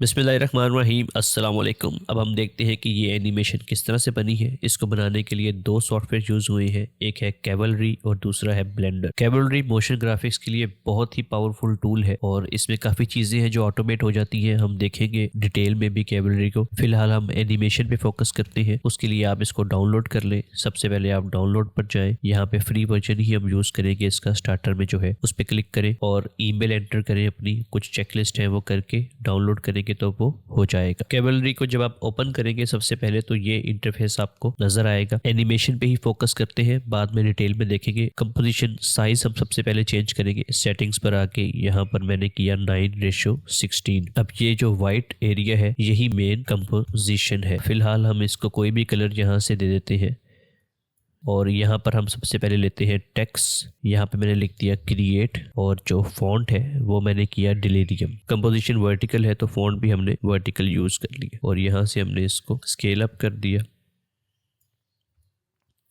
बिस्मिल्लाहिर्रहमानिर्रहीम अस्सलाम वालेकुम। अब हम देखते हैं कि ये एनिमेशन किस तरह से बनी है। इसको बनाने के लिए दो सॉफ्टवेयर यूज़ हुए हैं, एक है कैवलरी और दूसरा है ब्लेंडर। कैवलरी मोशन ग्राफिक्स के लिए बहुत ही पावरफुल टूल है और इसमें काफ़ी चीज़ें हैं जो ऑटोमेट हो जाती हैं। हम देखेंगे डिटेल में भी कैवलरी को। फिलहाल हम एनिमेशन पे फोकस करते हैं, उसके लिए आप इसको डाउनलोड कर लें। सबसे पहले आप डाउनलोड पर जाएँ, यहाँ पे फ्री वर्जन ही हम यूज़ करेंगे इसका। स्टार्टर में जो है उस पर क्लिक करें और ईमेल एंटर करें, अपनी कुछ चेकलिस्ट है वो करके डाउनलोड करेंगे तो वो हो जाएगा। कैवलरी को जब आप ओपन करेंगे सबसे पहले तो ये इंटरफेस आपको नजर आएगा। एनिमेशन पे ही फोकस करते हैं, बाद में डिटेल में देखेंगे। कंपोजिशन साइज हम सबसे पहले चेंज करेंगे। सेटिंग्स पर आके यहाँ पर मैंने किया 9:16। अब ये जो व्हाइट एरिया है यही मेन कंपोजिशन है। फिलहाल हम इसको कोई भी कलर यहाँ से दे देते हैं और यहाँ पर हम सबसे पहले लेते हैं टेक्स्ट। यहाँ पे मैंने लिख दिया क्रिएट और जो फॉन्ट है वो मैंने किया डिलीरियम। कंपोजिशन वर्टिकल है तो फॉन्ट भी हमने वर्टिकल यूज कर लिया और यहाँ से हमने इसको स्केल अप कर दिया।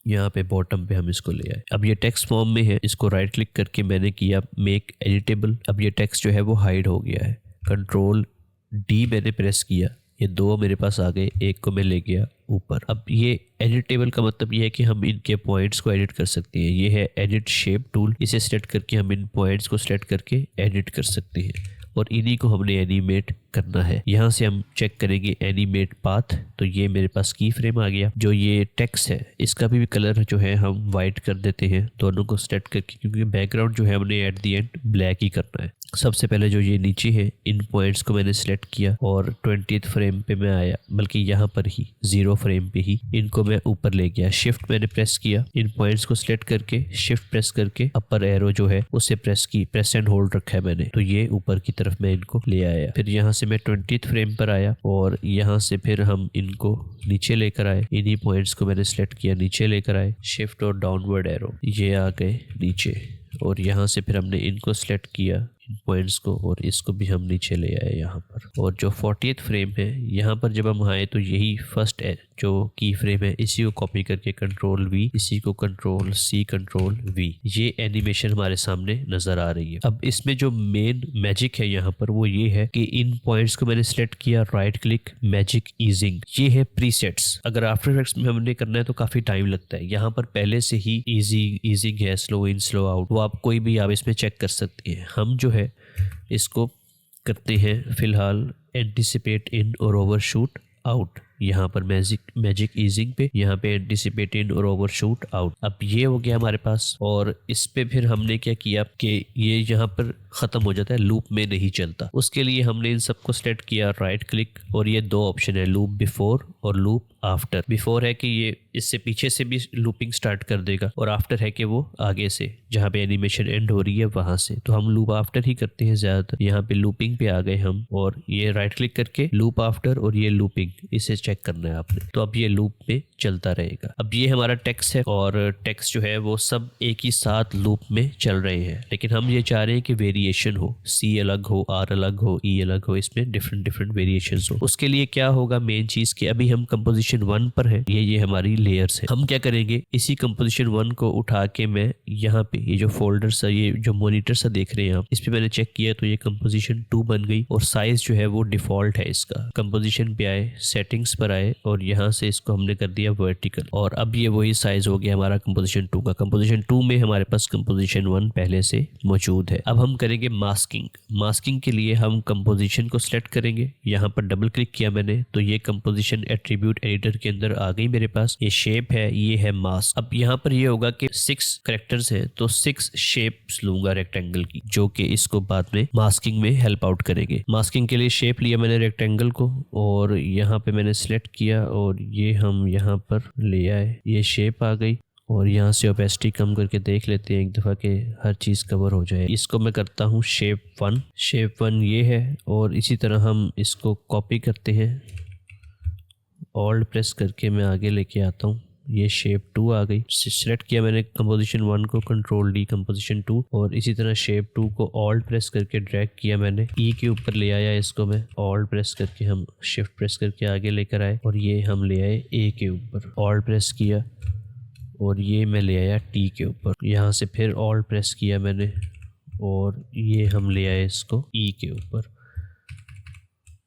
यहाँ पे बॉटम पे हम इसको ले आए। अब ये टेक्स्ट फॉर्म में है, इसको राइट क्लिक करके मैंने किया मेक एडिटेबल। अब ये टेक्स्ट जो है वो हाइड हो गया है। कंट्रोल डी मैंने प्रेस किया, ये दो मेरे पास आ गए, एक को मैं ले गया ऊपर। अब ये एडिटेबल का मतलब ये है कि हम इनके पॉइंट्स को एडिट कर सकते हैं। ये है एडिट शेप टूल, इसे सेलेक्ट करके हम इन पॉइंट्स को सेलेक्ट करके एडिट कर सकते हैं और इन्हीं को हमने एनिमेट करना है। यहाँ से हम चेक करेंगे एनिमेट पाथ, तो ये मेरे पास की फ्रेम आ गया। जो ये टेक्स्ट है इसका भी कलर जो है हम वाइट कर देते हैं, दोनों को सेलेक्ट करके, क्योंकि बैकग्राउंड जो है हमने एट दी एंड ब्लैक ही करना है। सबसे पहले जो ये नीचे है इन पॉइंट्स को मैंने सिलेक्ट किया और 20th फ्रेम पे मैं आया, बल्कि यहाँ पर ही 0 फ्रेम पे ही इनको मैं ऊपर ले गया। शिफ्ट मैंने प्रेस किया, इन पॉइंट्स को सिलेक्ट करके शिफ्ट प्रेस करके अपर एरो जो है उसे प्रेस एंड होल्ड रखा है मैंने, तो ये ऊपर की तरफ मैं इनको ले आया। फिर यहाँ से मैं 20th फ्रेम पर आया और यहाँ से फिर हम इनको नीचे लेकर आए। इन्हीं पॉइंट्स को मैंने सिलेक्ट किया, नीचे लेकर आए, शिफ्ट और डाउनवर्ड एरो, ये आ गए नीचे। और यहाँ से फिर हमने इनको सिलेक्ट किया, इन पॉइंट्स को, और इसको भी हम नीचे ले आए यहाँ पर। और जो 40th फ्रेम है यहाँ पर जब हम आए तो यही फर्स्ट है जो की फ्रेम है, इसी को कॉपी करके कंट्रोल वी, इसी को कंट्रोल सी कंट्रोल वी, ये एनिमेशन हमारे सामने नजर आ रही है। अब इसमें जो मेन मैजिक है यहाँ पर वो ये है कि इन पॉइंट्स को मैंने सिलेक्ट किया, राइट क्लिक, मैजिक ईजिंग, ये है प्रीसेट्स। अगर आफ्टर इफेक्ट्स में हमने करना है तो काफी टाइम लगता है। यहाँ पर पहले से ही ईजिंग है, स्लो इन स्लो आउट, वो आप कोई भी आप इसमें चेक कर सकते हैं। हम जो है इसको करते हैं फिलहाल एंटिसिपेट इन और ओवरशूट आउट। यहाँ पर मैजिक ईजिंग पे, यहाँ पे एंटिसिपेट इन और ओवरशूट आउट। अब ये हो गया हमारे पास। और इस पे फिर हमने क्या किया कि ये यहाँ पर खत्म हो जाता है, लूप में नहीं चलता। उसके लिए हमने इन सबको सेलेक्ट किया, राइट क्लिक, और ये दो ऑप्शन है, लूप बिफोर और लूप आफ्टर। बिफोर है कि ये इससे पीछे से भी लूपिंग स्टार्ट कर देगा और आफ्टर है कि वो आगे से जहाँ पे एनिमेशन एंड हो रही है वहां से। तो हम लूप आफ्टर ही करते हैं ज्यादातर। यहाँ पे लूपिंग पे आ गए हम और ये राइट क्लिक करके लूप आफ्टर और ये लूपिंग, इसे चेक करना है आपने। तो अब ये लूप में चलता रहेगा। अब ये हमारा टेक्स्ट है और टेक्स्ट जो है वो सब एक ही साथ लूप में चल रहे हैं, लेकिन हम ये चाह रहे हैं कि वेरिएशन हो, सी अलग हो, आर अलग हो, ई अलग हो, इसमें डिफरेंट वेरिएशन हो। उसके लिए क्या होगा, मेन चीज की अभी हम कंपोजिशन 1 पर है, ये हमारी लेयर्स है। हम क्या करेंगे, इसी कंपोजिशन 1 को उठा के मैं यहाँ पे ये जो फोल्डर सा, ये जो मॉनिटर सा देख रहे हैं आप, इस पे मैंने चेक किया तो ये कंपोजिशन 2 बन गई और साइज जो है वो डिफॉल्ट है इसका। कंपोजिशन पे आए, सेटिंग्स पर आए और यहाँ से इसको हमने कर दिया वर्टिकल और अब ये वही साइज हो गया हमारा कंपोजिशन 2 का। कंपोजिशन 2 में हमारे पास कंपोजिशन 1 पहले से मौजूद है। अब हम करेंगे मास्किंग। मास्किंग के लिए हम कंपोजिशन को सिलेक्ट करेंगे, यहाँ पर डबल क्लिक किया मैंने तो ये कंपोजिशन एट्रीब्यूट एडिटर के अंदर आ गई मेरे पास। ये शेप है, ये है मास्क। अब यहाँ पर ये होगा कि 6 कैरेक्टर्स हैं तो 6 शेप्स लूंगा रेक्टेंगल की, जो कि इसको बाद में मास्किंग में हेल्प आउट करेंगे। मास्किंग के लिए शेप लिया मैंने रेक्टेंगल को और यहाँ पे मैंने सिलेक्ट किया और ये हम यहाँ पर ले आए, ये शेप आ गई। और यहाँ से ओपेसिटी कम करके देख लेते हैं एक दफ़ा कि हर चीज़ कवर हो जाए। इसको मैं करता हूँ शेप 1। शेप 1 ये है और इसी तरह हम इसको कॉपी करते हैं, ऑल्ट प्रेस करके मैं आगे लेके आता हूँ। ये शेप 2 आ गई। सिलेक्ट किया मैंने कंपोजिशन 1 को, कंट्रोल डी कंपोजिशन 2, और इसी तरह शेप 2 को ऑल्ट प्रेस करके ड्रैग किया मैंने, ई के ऊपर ले आया इसको मैं, ऑल्ट प्रेस करके हम शिफ्ट प्रेस करके आगे लेकर आए और ये हम ले आए ए के ऊपर, ऑल्ट प्रेस किया और ये मैं ले आया टी के ऊपर। यहाँ से फिर ऑल्ट प्रेस किया मैंने और ये हम ले आए इसको ई के ऊपर।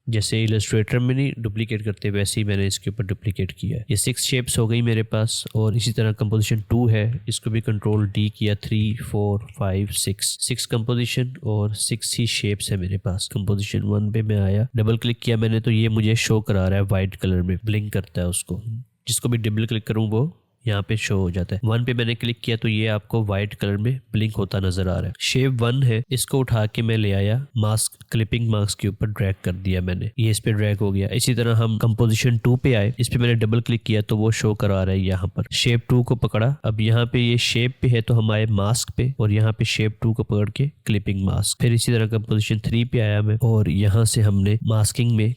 जैसे इलस्ट्रेटर में नहीं डुप्लीकेट करते वैसे ही मैंने इसके ऊपर डुप्लीकेट किया है। ये 6 शेप्स हो गई मेरे पास। और इसी तरह कंपोजिशन 2 है, इसको भी कंट्रोल डी किया, 3 4 5 6 कंपोजिशन और 6 ही शेप्स है मेरे पास। कंपोजिशन 1 पे मैं आया, डबल क्लिक किया मैंने तो ये मुझे शो करा रहा है वाइट कलर में, ब्लिंक करता है उसको। जिसको भी डबल क्लिक करूँ वो यहाँ पे शो हो जाता है। 1 पे मैंने क्लिक किया तो ये आपको व्हाइट कलर में ब्लिंक होता नजर आ रहा है। शेप 1 है, इसको उठा के मैं ले आया मास्क, क्लिपिंग मास्क के ऊपर ड्रैग कर दिया मैंने, ये इस पे ड्रैग हो गया। इसी तरह हम कंपोजिशन 2 पे आए, इस पे मैंने डबल क्लिक किया तो वो शो करा रहा है यहाँ पर। शेप 2 को पकड़ा, अब यहाँ पे ये शेप पे है तो हम आए मास्क पे और यहाँ पे शेप 2 को पकड़ के क्लिपिंग मास्क। फिर इसी तरह कंपोजिशन 3 पे आया मैं और यहाँ से हमने मास्किंग में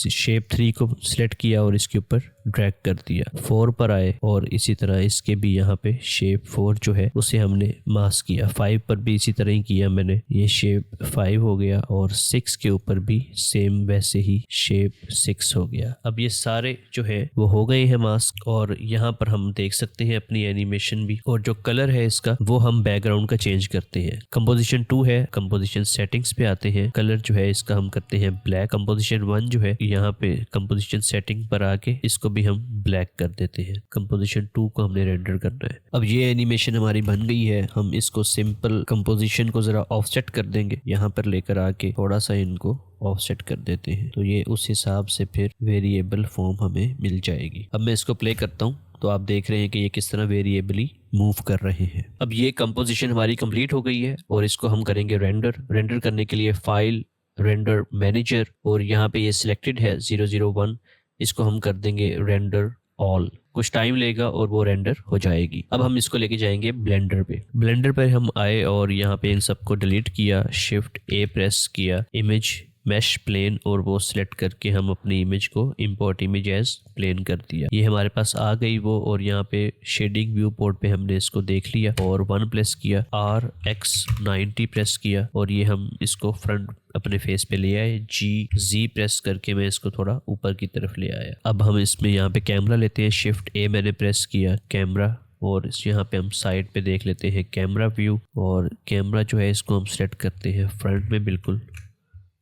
शेप 3 को सिलेक्ट किया और इसके ऊपर ड्रैग कर दिया। 4 पर आए और इसी तरह इसके भी यहाँ पे शेप 4 जो है उसे हमने मास्क किया। 5 पर भी इसी तरह ही किया मैंने, ये शेप 5 हो गया और 6 के ऊपर भी सेम वैसे ही शेप 6 हो गया। अब ये सारे जो है वो हो गए हैं मास्क और यहाँ पर हम देख सकते हैं अपनी एनिमेशन भी। और जो कलर है इसका वो हम बैकग्राउंड का चेंज करते हैं। कंपोजिशन 2 है, कंपोजिशन सेटिंग्स पे आते हैं, कलर जो है इसका हम करते हैं ब्लैक। कंपोजिशन 1 जो है यहाँ पे कंपोजिशन सेटिंग पर आके इसको भी हम ब्लैक कर देते हैं। कंपोजिशन 2 को हमने रेंडर करना है। अब ये एनिमेशन हमारी बन गई है, हम इसको सिंपल कंपोजिशन को जरा ऑफसेट कर देंगे, यहाँ पर लेकर आके थोड़ा सा इनको ऑफसेट कर देते हैं तो ये उस हिसाब से फिर वेरिएबल फॉर्म हमें मिल जाएगी। अब मैं इसको प्ले करता हूँ तो आप देख रहे हैं कि ये किस तरह वेरिएबली मूव कर रहे हैं। अब ये कंपोजिशन हमारी कंप्लीट हो गई है और इसको हम करेंगे रेंडर करने के लिए फाइल, रेंडर मैनेजर और यहाँ पे ये सिलेक्टेड है 001, इसको हम कर देंगे रेंडर ऑल। कुछ टाइम लेगा और वो रेंडर हो जाएगी। अब हम इसको लेके जाएंगे ब्लेंडर पे। ब्लेंडर पे हम आए और यहाँ पे इन सबको डिलीट किया, शिफ्ट A प्रेस किया, इमेज मैश प्लेन और वो सिलेक्ट करके हम अपनी इमेज को इंपोर्ट इमेज एज प्लेन कर दिया। ये हमारे पास आ गई वो और यहाँ पे शेडिंग व्यू पोर्ट पे हमने इसको देख लिया और 1 प्रेस किया, RX90 प्रेस किया और ये हम इसको फ्रंट अपने फेस पे ले आए, GZ प्रेस करके मैं इसको थोड़ा ऊपर की तरफ ले आया। अब हम इसमें यहाँ पे कैमरा लेते हैं, शिफ्ट A मैंने प्रेस किया, कैमरा, और यहाँ पे हम साइड पे देख लेते हैं कैमरा व्यू और कैमरा जो है इसको हम सेलेक्ट करते हैं फ्रंट में बिल्कुल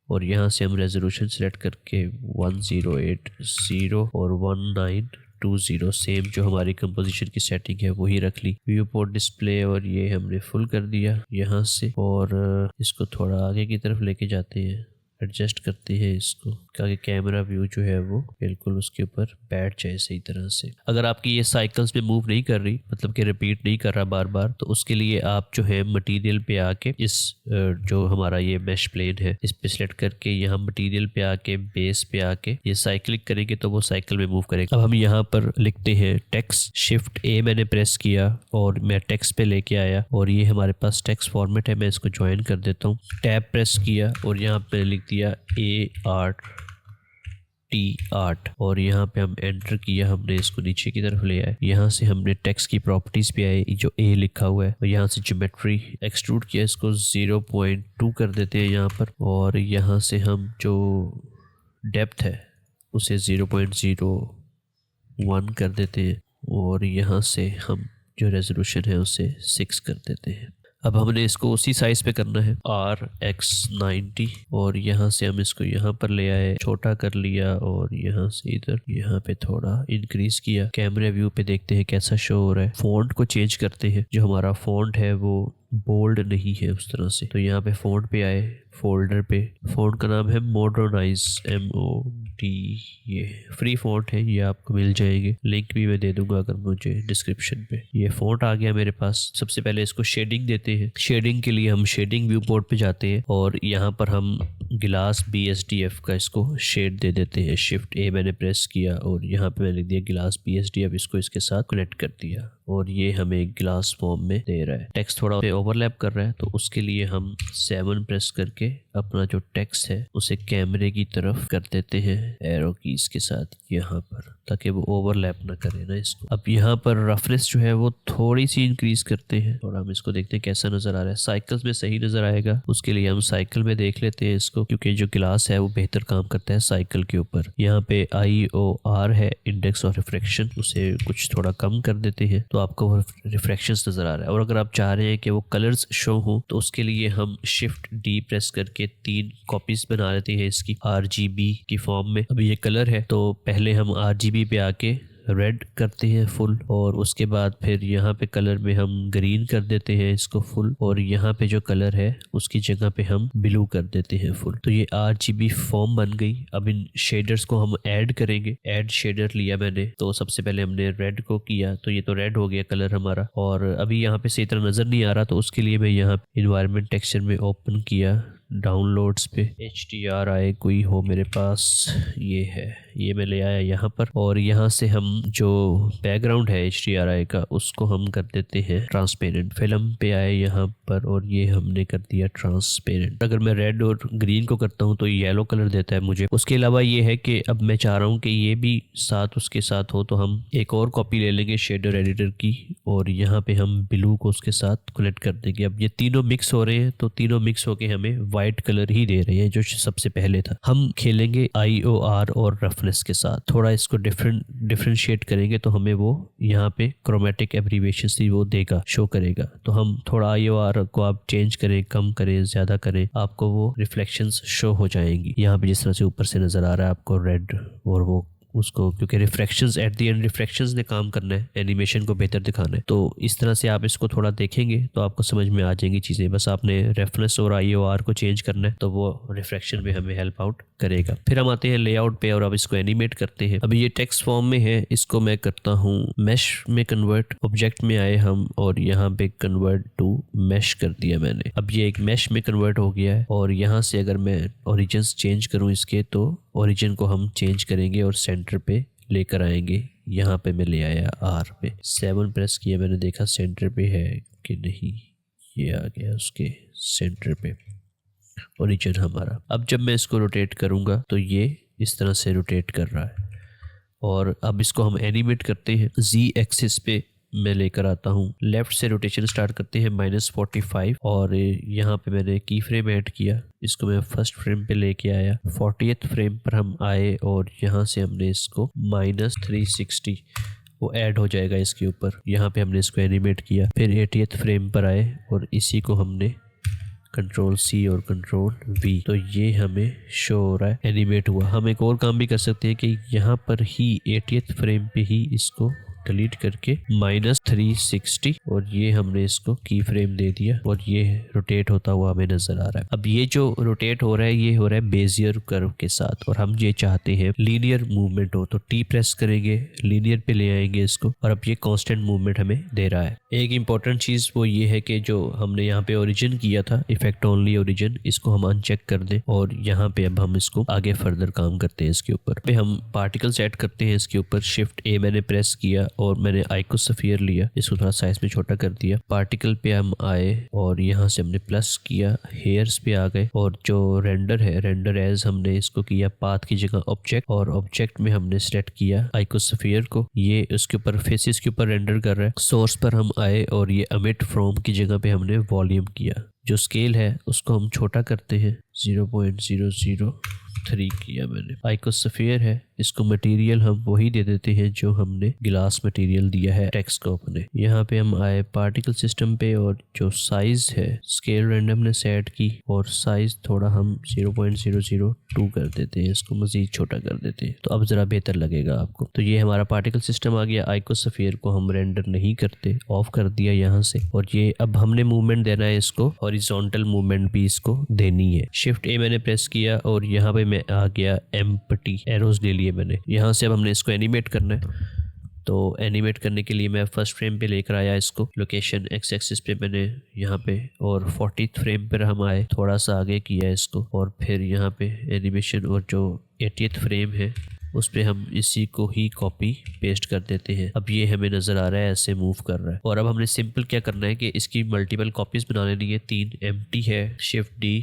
और यहाँ से हम रेजोल्यूशन सेलेक्ट करके 1080 और 1920 सेम जो हमारी कंपोजिशन की सेटिंग है वही रख ली। व्यू पोर्ट डिस्प्ले और ये हमने फुल कर दिया यहाँ से और इसको थोड़ा आगे की तरफ लेके जाते हैं, एडजस्ट करते हैं इसको ताकि कैमरा व्यू जो है वो बिल्कुल उसके ऊपर बैठ जाए सही तरह से। अगर आपकी ये साइकिल्स में मूव नहीं कर रही, मतलब कि रिपीट नहीं कर रहा बार बार, तो उसके लिए आप जो है मटेरियल पे आके इस जो हमारा ये मैश प्लेन है इस पे सेलेक्ट करके यहाँ मटेरियल पे आके बेस पे आके ये साइक्लिक करेंगे तो वो साइकिल में मूव करेगा। अब हम यहाँ पर लिखते हैं टेक्स्ट, शिफ्ट A मैंने प्रेस किया और मैं टेक्स्ट पे लेके आया और ये हमारे पास टेक्स्ट फॉर्मेट है। मैं इसको ज्वाइन कर देता हूँ, टैब प्रेस किया और यहाँ पे लिख दिया ART और यहाँ पे हम एंटर किया, हमने इसको नीचे की तरफ ले आए। यहाँ से हमने टेक्स्ट की प्रॉपर्टीज पे आए, जो A लिखा हुआ है और यहाँ से ज्योमेट्री एक्सट्रूड किया, इसको 0.2 कर देते हैं यहाँ पर और यहाँ से हम जो डेप्थ है उसे 0.01 कर देते हैं और यहाँ से हम जो रेजोल्यूशन है उसे 6 कर देते हैं। अब हमने इसको उसी साइज पे करना है, RX90 और यहाँ से हम इसको यहाँ पर ले आए, छोटा कर लिया और यहाँ से इधर यहाँ पे थोड़ा इंक्रीज किया। कैमरे व्यू पे देखते हैं कैसा शो हो रहा है। फ़ॉन्ट को चेंज करते हैं, जो हमारा फ़ॉन्ट है वो बोल्ड नहीं है उस तरह से, तो यहाँ पे फ़ॉन्ट पे आए, फोल्डर पे फ़ॉन्ट का नाम है मॉडर्नाइज, MOD, ये फ्री फ़ॉन्ट है, ये आपको मिल जाएंगे, लिंक भी मैं दे दूंगा अगर मुझे डिस्क्रिप्शन पे। ये फ़ॉन्ट आ गया मेरे पास। सबसे पहले इसको शेडिंग देते हैं। शेडिंग के लिए हम शेडिंग व्यू पोर्ट पे जाते हैं और यहाँ पर हम गिलास BSDF का इसको शेड दे देते हैं। शिफ्ट A मैंने प्रेस किया और यहाँ पे मैंने लिख दिया गिलास BSDF, इसको इसके साथ कनेक्ट कर दिया और ये हमें गिलास फॉर्म में दे रहा है। टेक्स्ट थोड़ा ओवरलैप कर रहा है तो उसके लिए हम 7 प्रेस करके अपना जो टेक्स्ट है उसे कैमरे की तरफ कर देते हैं एरो कीज के साथ यहाँ पर, ताकि वो ओवरलैप ना करे ना इसको। अब यहाँ पर रफनेस जो है वो थोड़ी सी इंक्रीज करते हैं और हम इसको देखते हैं कैसा नजर आ रहा है। साइकिल्स में सही नजर आएगा, उसके लिए हम साइकिल में देख लेते हैं इसको, क्योंकि जो गिलास है वो बेहतर काम करता है साइकिल के ऊपर। यहाँ पे IOR है, इंडेक्स ऑफ रिफ्रैक्शन, उसे कुछ थोड़ा कम कर देते हैं। तो आपको रिफ्लेक्शंस नज़र आ रहा है। और अगर आप चाह रहे हैं कि वो कलर्स शो हो तो उसके लिए हम शिफ्ट डी प्रेस करके 3 कॉपीज बना लेते हैं इसकी RGB की फॉर्म में। अभी ये कलर है तो पहले हम RGB पे आके रेड करते हैं फुल, और उसके बाद फिर यहाँ पे कलर में हम ग्रीन कर देते हैं इसको फुल, और यहाँ पे जो कलर है उसकी जगह पे हम ब्लू कर देते हैं फुल। तो ये RGB फॉर्म बन गई। अब इन शेडर्स को हम ऐड करेंगे। ऐड शेडर लिया मैंने, तो सबसे पहले हमने रेड को किया, तो ये तो रेड हो गया कलर हमारा। और अभी यहाँ पे सही तरह नज़र नहीं आ रहा, तो उसके लिए मैं यहाँ इन्वायरमेंट टेक्सचर में ओपन किया, डाउनलोड्स पे HDRI कोई हो मेरे पास, ये है, ये मैं ले आया यहाँ पर। और यहाँ से हम जो बैकग्राउंड है HDRI का उसको हम कर देते हैं ट्रांसपेरेंट। फिल्म पे आए यहाँ पर और ये हमने कर दिया ट्रांसपेरेंट। अगर मैं रेड और ग्रीन को करता हूँ तो येलो कलर देता है मुझे। उसके अलावा ये है कि अब मैं चाह रहा हूँ कि ये भी साथ उसके साथ हो, तो हम एक और कॉपी ले लेंगे शेडर एडिटर की और यहाँ पे हम ब्लू को उसके साथ कनेक्ट कर देंगे। अब ये तीनों मिक्स हो रहे हैं, तो तीनों मिक्स होके हमें वाइट कलर ही दे रहे हैं जो सबसे पहले था। हम खेलेंगे IOR और रफनेस के साथ, थोड़ा इसको डिफरेंशिएट करेंगे तो हमें वो यहाँ पे क्रोमेटिक एब्रीविएशन ही वो देगा, शो करेगा। तो हम थोड़ा IOR को आप चेंज करें, कम करें, ज्यादा करें, आपको वो रिफ्लेक्शंस शो हो जाएंगी। यहाँ पे जिस तरह से ऊपर से नजर आ रहा है आपको रेड और वो उसको, क्योंकि reflections at the end reflections ने काम करना है, एनिमेशन को बेहतर दिखाना है। तो इस तरह से आप इसको थोड़ा देखेंगे तो आपको समझ में आ जाएंगी चीज़ें। बस आपने रेफरेंस और IOR को चेंज करना है तो वो रिफ्लेक्शन में हमें हेल्प आउट करेगा। फिर हम आते हैं लेआउट पे और अब इसको एनिमेट करते हैं। अभी ये टेक्स्ट फॉर्म में है, इसको मैं करता हूँ मैश में कन्वर्ट। ऑब्जेक्ट में आए हम और यहाँ पे कन्वर्ट टू मैश कर दिया मैंने। अब ये एक मैश में कन्वर्ट हो गया है और यहाँ से अगर मैं ओरिजिन्स चेंज करूँ इसके, तो ओरिजिन को हम चेंज करेंगे और सेंटर पे लेकर आएंगे। यहाँ पे मैं ले आया R पे, 7 प्रेस किया, मैंने देखा सेंटर पे है कि नहीं, ये आ गया उसके सेंटर पे ओरिजिन हमारा। अब जब मैं इसको रोटेट करूँगा तो ये इस तरह से रोटेट कर रहा है। और अब इसको हम एनिमेट करते हैं। Z एक्सिस पे मैं लेकर आता हूँ, लेफ्ट से रोटेशन स्टार्ट करते हैं -45 और यहाँ पे मैंने की फ्रेम ऐड किया, इसको मैं फर्स्ट फ्रेम पे लेके आया। 40th फ्रेम पर हम आए और यहाँ से हमने इसको -360 वो ऐड हो जाएगा इसके ऊपर। यहाँ पे हमने इसको एनिमेट किया। फिर 80th फ्रेम पर आए और इसी को हमने Ctrl+C और Ctrl+V, तो ये हमें शो हो रहा है, एनिमेट हुआ। हम एक और काम भी कर सकते हैं कि यहाँ पर ही 80th फ्रेम पे ही इसको डिलीट करके -360 और ये हमने इसको की फ्रेम दे दिया और ये रोटेट होता हुआ हमें नजर आ रहा है। अब ये जो रोटेट हो रहा है ये हो रहा है बेजियर कर्व के साथ, और हम ये चाहते हैं लीनियर मूवमेंट हो, तो T प्रेस करेंगे, लीनियर पे ले आएंगे इसको, और अब ये कांस्टेंट मूवमेंट हमें दे रहा है। एक इंपॉर्टेंट चीज वो ये है कि जो हमने यहाँ पे ओरिजिन किया था, इफेक्ट ओनली ओरिजिन, इसको हम अनचेक कर दें और यहाँ पे अब हम इसको आगे फर्दर काम करते हैं। इसके ऊपर पे हम पार्टिकल सेट करते हैं। इसके ऊपर शिफ्ट A मैंने प्रेस किया और मैंने आइकोस्फीयर लिया, इसको थोड़ा साइज में छोटा कर दिया। पार्टिकल पे हम आए और यहाँ से हमने प्लस किया, हेयर्स पे आ गए और जो रेंडर है, रेंडर एज हमने इसको किया पाथ की जगह ऑब्जेक्ट, और ऑब्जेक्ट में हमने सेलेक्ट किया आइकोस्फीयर को। ये उसके ऊपर फेसेस के ऊपर रेंडर कर रहा है। सोर्स पर हम आए और ये अमिट फ्रॉम की जगह पे हमने वॉल्यूम किया। जो स्केल है उसको हम छोटा करते हैं, 0.003 किया मैंने। आइकोस्फीयर है, इसको मटेरियल हम वही दे देते हैं जो हमने ग्लास मटेरियल दिया है टेक्स्ट को अपने। यहाँ पे हम आए पार्टिकल सिस्टम पे और जो साइज है स्केल रैंडम ने सेट की और साइज थोड़ा हम 0.002 कर देते हैं, इसको मजीद छोटा कर देते हैं तो अब जरा बेहतर लगेगा आपको। तो ये हमारा पार्टिकल सिस्टम आ गया। आइकोस्फीयर को हम रेंडर नहीं करते, ऑफ कर दिया यहाँ से, और ये अब हमने मूवमेंट देना है इसको, हॉरिजॉन्टल मूवमेंट भी इसको देनी है। शिफ्ट A मैंने प्रेस किया और यहाँ पे मैं आ गया एम्प्टी, एरोज ले लिए मैंने। यहाँ से अब हमने इसको एनिमेट करना है, तो एनिमेट करने के लिए मैं फर्स्ट फ्रेम पे लेकर आया इसको, लोकेशन X एक्सिस पे मैंने यहाँ पे, और 40th फ्रेम पर हम आए, थोड़ा सा आगे किया इसको, और फिर यहाँ पे एनिमेशन, और जो 80th फ्रेम है उस पे हम इसी को ही कॉपी पेस्ट कर देते हैं। अब ये हमें नजर आ रहा है ऐसे मूव कर रहा है। और अब हमने सिंपल क्या करना है कि इसकी मल्टीपल कॉपीज बना लेनी है। 3 एम्प्टी है, शिफ्ट D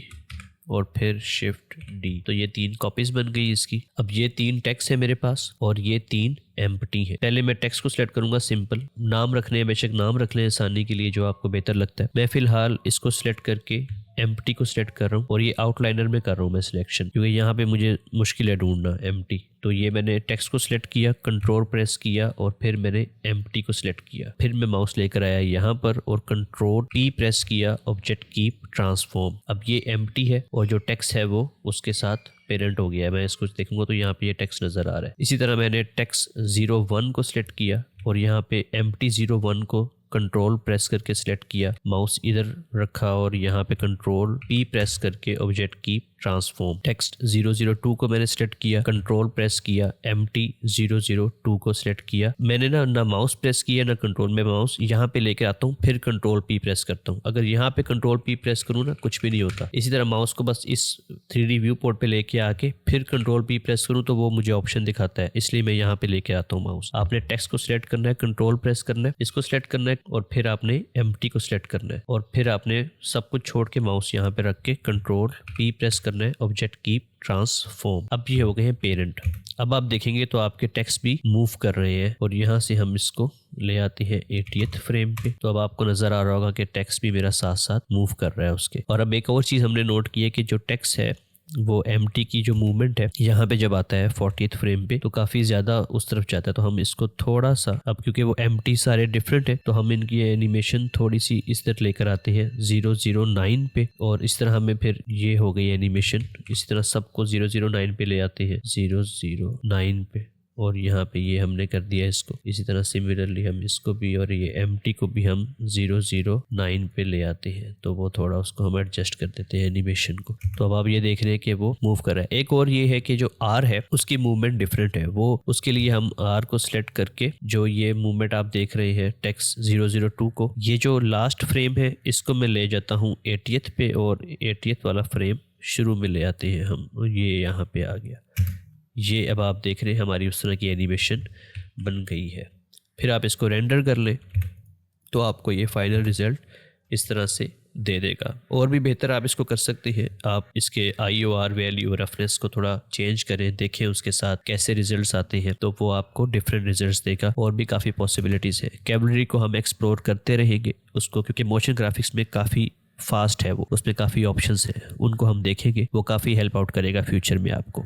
और फिर शिफ्ट D, तो ये 3 कॉपीज बन गई इसकी। अब ये 3 टेक्स्ट है मेरे पास और ये 3 एम्प्टी है। पहले मैं टेक्स्ट को सिलेक्ट करूंगा, सिंपल नाम रखने हैं, बेशक नाम रख लें आसानी के लिए जो आपको बेहतर लगता है। मैं फिलहाल इसको सिलेक्ट करके एम्प्टी को सिलेक्ट कर रहा हूँ और ये आउटलाइनर में कर रहा हूँ मैं सिलेक्शन, क्योंकि यहाँ पे मुझे मुश्किल है ढूंढना एम्प्टी। तो ये मैंने टेक्स्ट को सिलेक्ट किया, कंट्रोल प्रेस किया और फिर मैंने एम्प्टी को सिलेक्ट किया। फिर मैं माउस लेकर आया यहाँ पर और कंट्रोल P प्रेस किया, ऑब्जेक्ट कीप ट्रांसफॉर्म। अब ये एम्प्टी है और जो टेक्स्ट है वो उसके साथ पेरेंट हो गया है। मैं इसको देखूंगा तो यहाँ पे ये टेक्स्ट नजर आ रहा है। इसी तरह मैंने टेक्स्ट 01 को सिलेक्ट किया और यहाँ पे एम्प्टी 01 को कंट्रोल प्रेस करके सिलेक्ट किया, माउस इधर रखा और यहाँ पे कंट्रोल P प्रेस करके ऑब्जेक्ट कीप ट्रांसफॉर्म। टेक्स्ट 002 को मैंने सिलेक्ट किया, कंट्रोल प्रेस किया, एम्प्टी 002 को सिलेक्ट किया। मैंने ना माउस प्रेस किया ना कंट्रोल, मैं माउस यहाँ पे लेके आता हूँ फिर कंट्रोल P प्रेस करता हूँ। अगर यहाँ पे कंट्रोल P प्रेस करूँ ना कुछ भी नहीं होता। इसी तरह माउस को बस इस 3D व्यू पोर्ट पे लेके आके फिर कंट्रोल P प्रेस करूँ तो वो मुझे ऑप्शन दिखाता है, इसलिए मैं यहाँ पे लेके आता हूँ माउस। आपने टेक्स्ट को सिलेक्ट करना है, कंट्रोल प्रेस करना है, इसको सिलेक्ट करना है और फिर आपने एम्प्टी को सिलेक्ट करना है और फिर आपने सब कुछ छोड़ के माउस यहाँ पे रख के कंट्रोल P प्रेस करना है, ऑब्जेक्ट कीप ट्रांसफॉर्म। अब ये हो गए हैं पेरेंट। अब आप देखेंगे तो आपके टेक्स्ट भी मूव कर रहे हैं और यहाँ से हम इसको ले आते हैं 80th फ्रेम पे। तो अब आपको नजर आ रहा होगा कि टेक्स्ट भी मेरा साथ साथ मूव कर रहा है उसके। और अब एक और चीज हमने नोट की है कि जो टेक्स्ट है वो एम्प्टी की जो मूवमेंट है यहाँ पे जब आता है 40th फ्रेम पे तो काफ़ी ज़्यादा उस तरफ जाता है। तो हम इसको थोड़ा सा, अब क्योंकि वो एम्प्टी सारे डिफरेंट है तो हम इनकी एनिमेशन थोड़ी सी इस तरह लेकर आते हैं 009 पे और इस तरह हमें फिर ये हो गई एनिमेशन। इसी तरह सबको 009 पे ले आते हैं 009 पे और यहाँ पे ये हमने कर दिया इसको। इसी तरह सिमिलरली हम इसको भी और ये एम्प्टी को भी हम 009 पे ले आते हैं तो वो थोड़ा उसको हम एडजस्ट कर देते हैं एनिमेशन को। तो अब आप ये देख रहे हैं कि वो मूव कर रहा है। एक और ये है कि जो R है उसकी मूवमेंट डिफरेंट है, वो उसके लिए हम R को सिलेक्ट करके जो ये मूवमेंट आप देख रहे हैं टेक्स्ट 002 को, ये जो लास्ट फ्रेम है इसको मैं ले जाता हूँ 80th पे और 80th वाला फ्रेम शुरू में ले आते हैं हम। ये यहाँ पे आ गया। ये अब आप देख रहे हैं हमारी उस तरह की एनिमेशन बन गई है। फिर आप इसको रेंडर कर लें तो आपको ये फाइनल रिज़ल्ट इस तरह से दे देगा। और भी बेहतर आप इसको कर सकते हैं, आप इसके IOR वैल्यू रफनेस को थोड़ा चेंज करें, देखें उसके साथ कैसे रिजल्ट्स आते हैं तो वो आपको डिफरेंट रिजल्ट्स देगा। और भी काफ़ी पॉसिबिलिटीज़ है। कैबलरी को हम एक्सप्लोर करते रहेंगे उसको, क्योंकि मोशन ग्राफिक्स में काफ़ी फास्ट है वो, उसमें काफ़ी ऑप्शंस हैं, उनको हम देखेंगे, वो काफ़ी हेल्प आउट करेगा फ्यूचर में आपको।